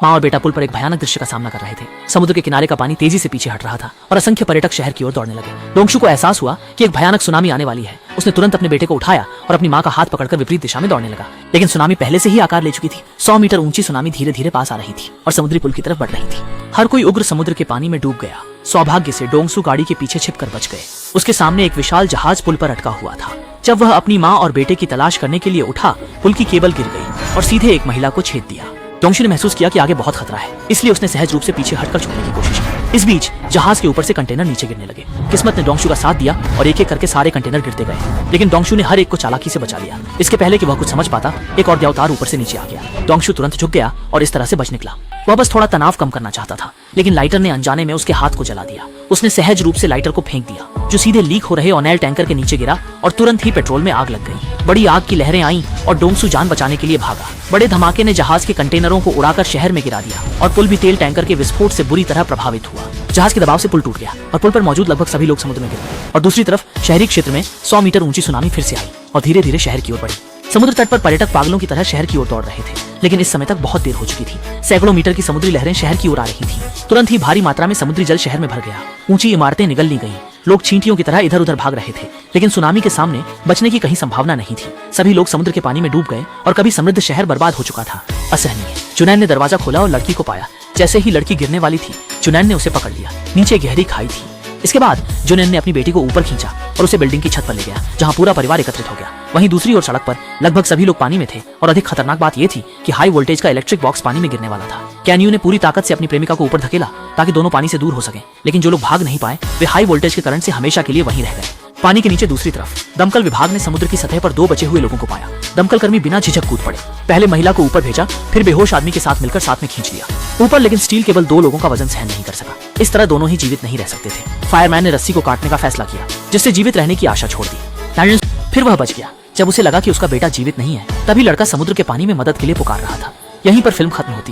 माँ और बेटा पुल पर एक भयानक दृश्य का सामना कर रहे थे। समुद्र के किनारे का पानी तेजी से पीछे हट रहा था और असंख्य पर्यटक शहर की ओर दौड़ने लगे। डोंगशु को एहसास हुआ कि एक भयानक सुनामी आने वाली है। उसने तुरंत अपने बेटे को उठाया और अपनी माँ का हाथ पकड़कर विपरीत दिशा में दौड़ने लगा। लेकिन सुनामी पहले से ही आकार ले चुकी थी। 100 मीटर ऊंची सुनामी धीरे धीरे पास आ रही थी और समुद्री पुल की तरफ बढ़ रही थी। हर कोई उग्र समुद्र के पानी में डूब गया। सौभाग्य से डोंगसू गाड़ी के पीछे छिपकर बच गए। उसके सामने एक विशाल जहाज पुल पर अटका हुआ था। जब वह अपनी माँ और बेटे की तलाश करने के लिए उठा, पुल की केबल गिर गई और सीधे एक महिला को छेद दिया। डोंगशु ने महसूस किया कि आगे बहुत खतरा है, इसलिए उसने सहज रूप से पीछे हटकर छुपने की कोशिश की। इस बीच जहाज के ऊपर से कंटेनर नीचे गिरने लगे। किस्मत ने डोंगशु का साथ दिया और एक एक करके सारे कंटेनर गिरते गए, लेकिन डोंगशु ने हर एक को चालाकी से बचा लिया। इसके पहले कि वह कुछ समझ पाता, एक और देवतार ऊपर से नीचे आ गया। डोंगशु तुरंत झुक गया और इस तरह से बच निकला। वह बस थोड़ा तनाव कम करना चाहता था, लेकिन लाइटर ने अनजाने में उसके हाथ को जला दिया। उसने सहज रूप से लाइटर को फेंक दिया, जो सीधे लीक हो रहे ऑयल टैंकर के नीचे गिरा और तुरंत ही पेट्रोल में आग लग गई। बड़ी आग की लहरें आईं और डोंगसू जान बचाने के लिए भागा। बड़े धमाके ने जहाज के कंटेनरों को उड़ाकर शहर में गिरा दिया और पुल भी तेल टैंकर के विस्फोट से बुरी तरह प्रभावित हुआ। जहाज के दबाव से पुल टूट गया और पुल पर मौजूद लगभग सभी लोग समुद्र में गिर गए। और दूसरी तरफ शहरी क्षेत्र में 100 मीटर ऊंची सुनामी फिर से आई और धीरे धीरे शहर की ओर बढ़ी। समुद्र तट पर पर्यटक पागलों की तरह शहर की ओर दौड़ रहे थे, लेकिन इस समय तक बहुत देर हो चुकी थी। सैकड़ों मीटर की समुद्री लहरें शहर की ओर आ रही थीं। तुरंत ही भारी मात्रा में समुद्री जल शहर में भर गया। ऊंची इमारतें निगल ली गईं। लोग चींटियों की तरह इधर उधर भाग रहे थे, लेकिन सुनामी के सामने बचने की कहीं संभावना नहीं थी। सभी लोग समुद्र के पानी में डूब गए और कभी समृद्ध शहर बर्बाद हो चुका था। असहनीय। जुनैन ने दरवाजा खोला और लड़की को पाया। जैसे ही लड़की गिरने वाली थी, जुनैन ने उसे पकड़ लिया। नीचे गहरी खाई थी। इसके बाद जुनैन ने अपनी बेटी को ऊपर खींचा और उसे बिल्डिंग की छत पर ले गया, जहां पूरा परिवार एकत्रित हो गया। वहीं दूसरी ओर सड़क पर लगभग सभी लोग पानी में थे और अधिक खतरनाक बात यह थी कि हाई वोल्टेज का इलेक्ट्रिक बॉक्स पानी में गिरने वाला था। कैन्यू ने पूरी ताकत से अपनी प्रेमिका को ऊपर धकेला ताकि दोनों पानी से दूर हो सकें, लेकिन जो लोग भाग नहीं पाए वे हाई वोल्टेज के करंट से हमेशा के लिए वहीं रह गए। पानी के नीचे दूसरी तरफ दमकल विभाग ने समुद्र की सतह पर 2 बचे हुए लोगों को पाया। दमकल कर्मी बिना झिझक कूद पड़े। पहले महिला को ऊपर भेजा, फिर बेहोश आदमी के साथ मिलकर साथ में खींच लिया ऊपर, लेकिन स्टील केवल 2 लोगों का वजन सहन नहीं कर सका। इस तरह दोनों ही जीवित नहीं रह सकते थे। फायरमैन ने रस्सी को काटने का फैसला किया, जिससे जीवित रहने की आशा छोड़ दी। फिर वह बच गया। जब उसे लगा कि उसका बेटा जीवित नहीं है, तभी लड़का समुद्र के पानी में मदद के लिए पुकार रहा था। यहीं पर फिल्म खत्म होती है।